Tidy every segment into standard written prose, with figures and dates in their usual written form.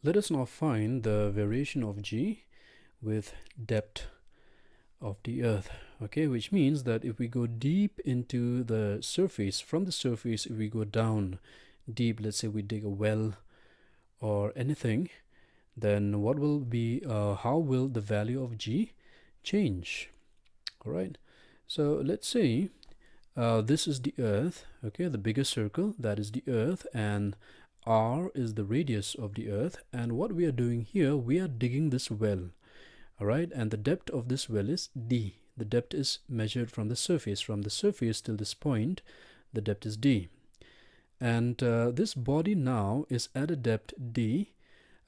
let us now find the variation of g with depth of the earth. Okay, which means that if we go deep into the surface, from the surface, if we go down deep, let's say we dig a well or anything, then what will be how will the value of g change? All right, so let's say this is the earth. Okay, the bigger circle, that is the earth, and r is the radius of the earth. And what we are doing here, we are digging this well. All right, and the depth of this well is d. The depth is measured from the surface till this point, the depth is d. And this body now is at a depth d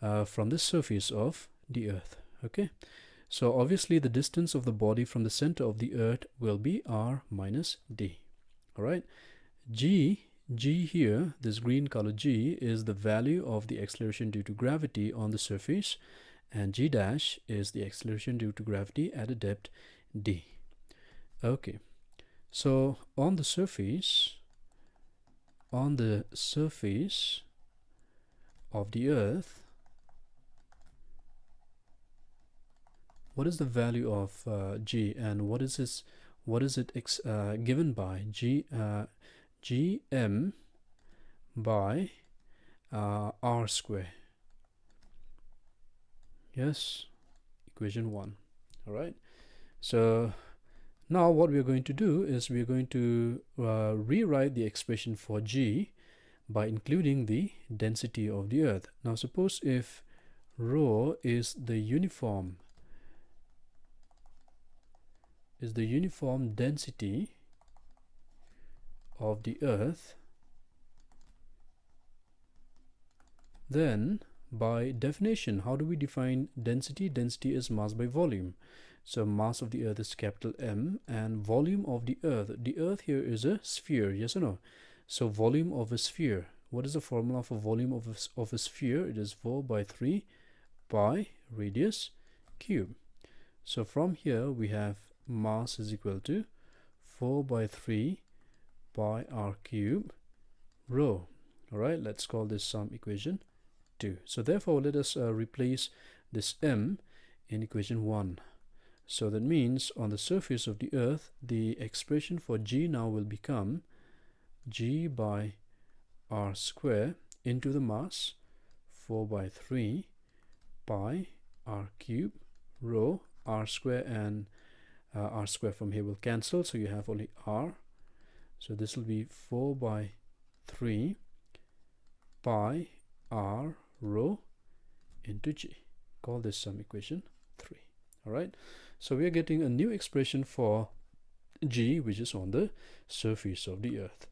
from the surface of the earth. Okay, so obviously the distance of the body from the center of the earth will be r minus d. All right, g here, this green color g, is the value of the acceleration due to gravity on the surface, and g dash is the acceleration due to gravity at a depth d. Okay, so on the surface of the earth, what is the value of g, and what is it given by? Gm by r square. Yes, equation 1. All right, so now what we are going to do is we are going to rewrite the expression for g by including the density of the earth. Now suppose if rho is the uniform density of the earth, then by definition, how do we define density? Density is mass by volume. So mass of the earth is capital M, and volume of the earth here is a sphere, yes or no? So volume of a sphere, what is the formula for volume of a sphere? It is 4 by 3 pi radius cube. So from here we have mass is equal to 4 by 3 pi r cube rho. All right, let's call this some equation 2. So therefore let us replace this m in equation 1. So that means on the surface of the earth, the expression for g now will become g by r square into the mass 4 by 3 pi r cube rho. R square and r square from here will cancel, so you have only r. So this will be 4 by 3 pi r rho into g. Call this some equation 3. All right, so we are getting a new expression for g, which is on the surface of the earth.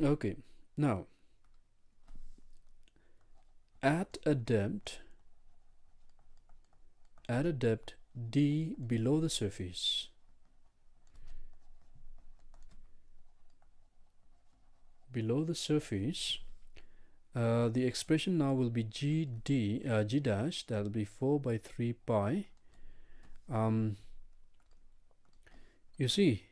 Okay, now at a depth d below the surface, the expression now will be g dash, that will be 4 by 3 pi. You see,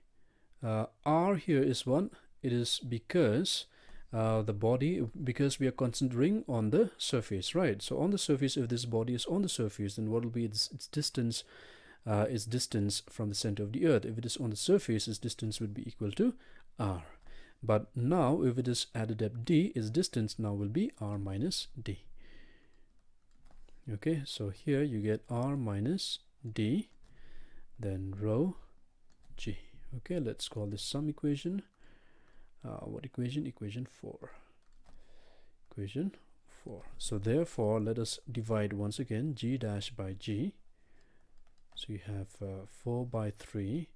r here is 1. It is because because we are concentrating on the surface, right? So on the surface, if this body is on the surface, then what will be its distance? Its distance from the center of the earth. If it is on the surface, its distance would be equal to r. But now if it is at a depth d, its distance now will be r minus d. Okay, so here you get r minus d, then rho g. Okay, let's call this some equation. What equation? Equation 4. Equation 4. So therefore let us divide once again g dash by g. So you have 4 by 3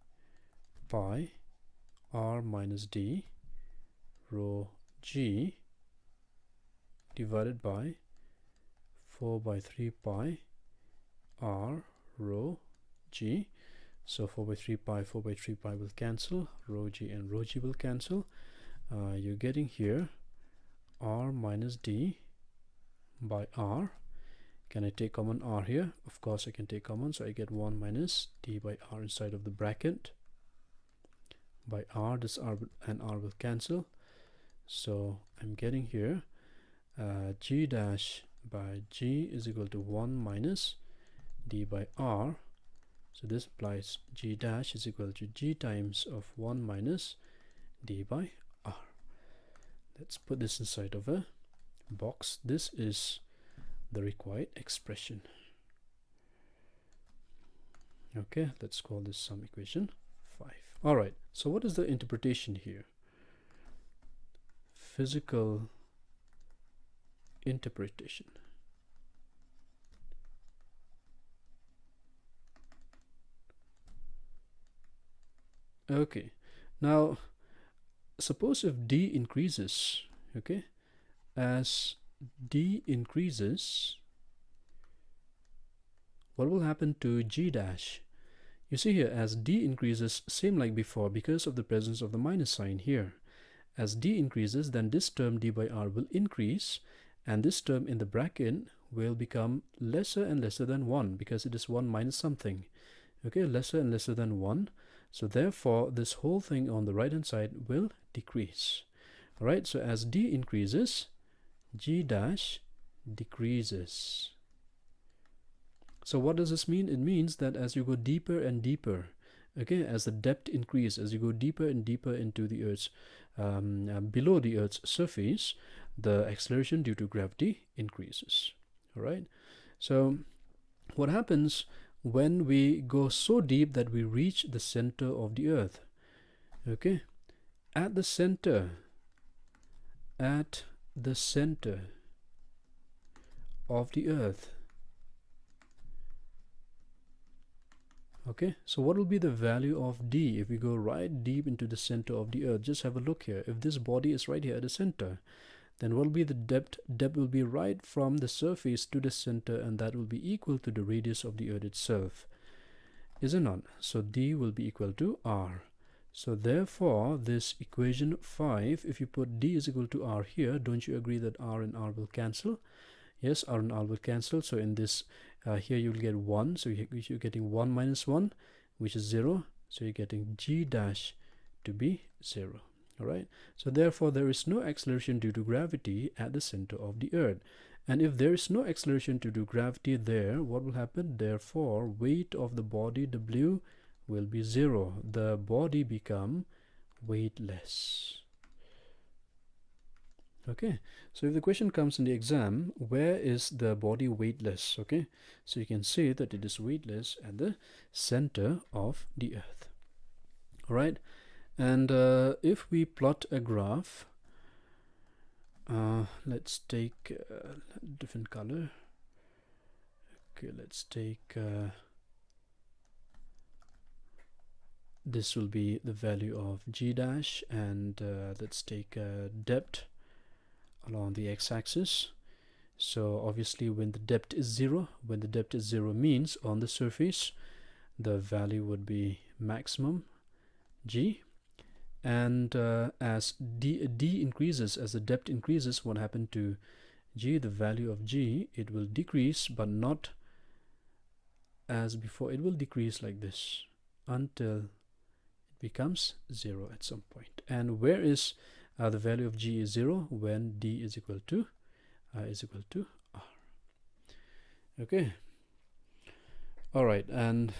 pi r minus d rho g divided by 4 by 3 pi r rho g. So 4 by 3 pi will cancel, rho g and rho g will cancel. You're getting here r minus d by r. Can I take common r here? Of course I can take common, so I get 1 minus d by r inside of the bracket. By r, this r and r will cancel. So I'm getting here g dash by G is equal to 1 minus D by R. So this implies G dash is equal to G times of 1 minus D by R. Let's put this inside of a box. This is the required expression. Okay, let's call this sum equation 5. All right, so what is the interpretation here? Physical interpretation. Okay, now suppose if D increases, okay, as D increases, what will happen to G dash? You see here, as D increases, same like before, because of the presence of the minus sign here. As D increases, then this term D by R will increase, and this term in the bracket will become lesser and lesser than 1, because it is 1 minus something. Okay, lesser and lesser than 1. So therefore, this whole thing on the right hand side will decrease. All right, so as D increases, G dash decreases. So what does this mean? It means that as you go deeper and deeper, okay, as the depth increases, as you go deeper and deeper into the Earth's, below the Earth's surface, the acceleration due to gravity increases. All right. So what happens when we go so deep that we reach the center of the Earth? Okay, at the center of the Earth. Okay, so what will be the value of D if we go right deep into the center of the Earth? Just have a look here. If this body is right here at the center, then what will be the depth? Depth will be right from the surface to the center, and that will be equal to the radius of the Earth itself. Is it not? So D will be equal to R. So therefore, this equation 5, if you put D is equal to R here, don't you agree that R and R will cancel? Yes, R and R will cancel. So in this, here you will get 1. So you're getting 1 minus 1, which is 0. So you're getting G dash to be 0. All right. So therefore, there is no acceleration due to gravity at the center of the Earth. And if there is no acceleration due to gravity there, what will happen? Therefore, weight of the body, W, will be 0. The body become weightless. Okay, so if the question comes in the exam, where is the body weightless? Okay, so you can see that it is weightless at the center of the Earth. All right, and if we plot a graph, let's take a different color. Okay, let's take this will be the value of G dash, and let's take depth along the x-axis. So obviously when the depth is 0, means on the surface the value would be maximum G, and as D increases, as the depth increases, what happened to G? The value of G, it will decrease, but not as before. It will decrease like this until it becomes 0 at some point. And where is the value of G is 0? When D is equal to R. Okay. All right, and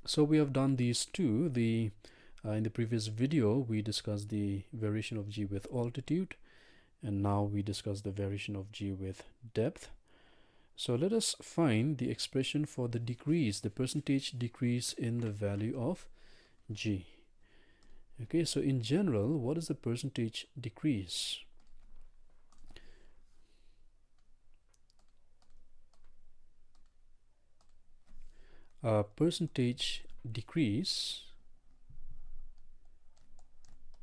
so we have done these two. In the previous video we discussed the variation of G with altitude, and now we discuss the variation of G with depth. So let us find the expression for the decrease, the percentage decrease in the value of G. Okay, so in general, what is the percentage decrease? Percentage decrease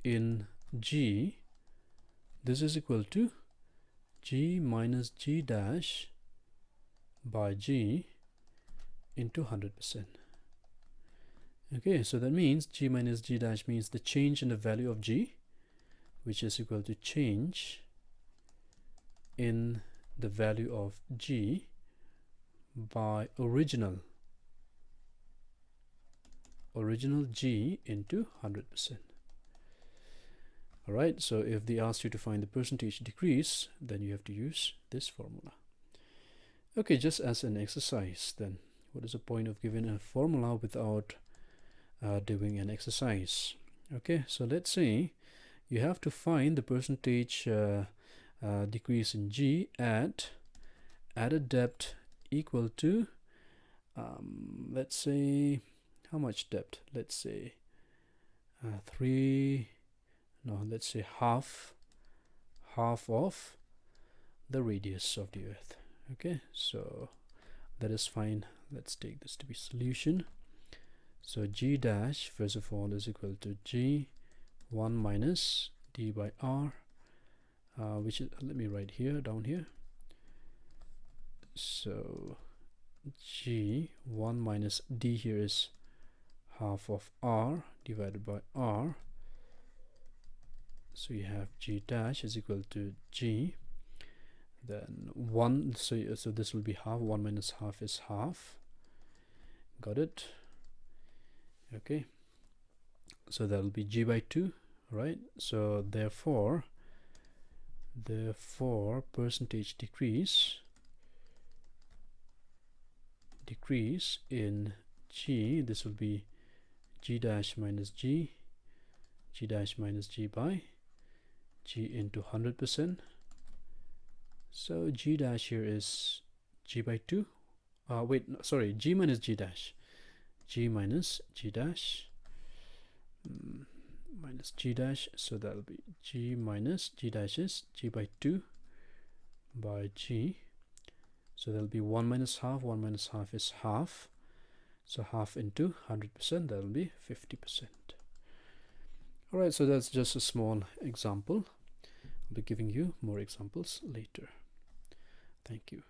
in G, this is equal to G minus G dash by G into 100%. Okay, so that means G minus G dash means the change in the value of G, which is equal to change in the value of G by original G into 100%. All right, so if they ask you to find the percentage decrease, then you have to use this formula. Okay, just as an exercise then, what is the point of giving a formula without doing an exercise? Okay, so let's say you have to find the percentage decrease in G at a depth equal to let's say, how much depth? Let's say 3, no, let's say half of the radius of the earth. Okay, so let us find, let's take this to be solution. So G dash first of all is equal to G1 minus d by r, which is, let me write here, down here. So G1 minus d here is half of r divided by r. So you have G dash is equal to G, then 1, so this will be half. 1 minus half is half. Got it? Okay, so that will be G by 2, right? So therefore percentage decrease in G, this will be G dash minus G dash minus G by G into 100%. So G dash here is G by 2. Wait, no, sorry, G minus G dash. G minus G dash minus G dash. So that will be G minus G dash is G by 2 by G. So that will be 1 minus half. 1 minus half is half. So half into 100%, that will be 50%. Alright, so that's just a small example. I'll be giving you more examples later. Thank you.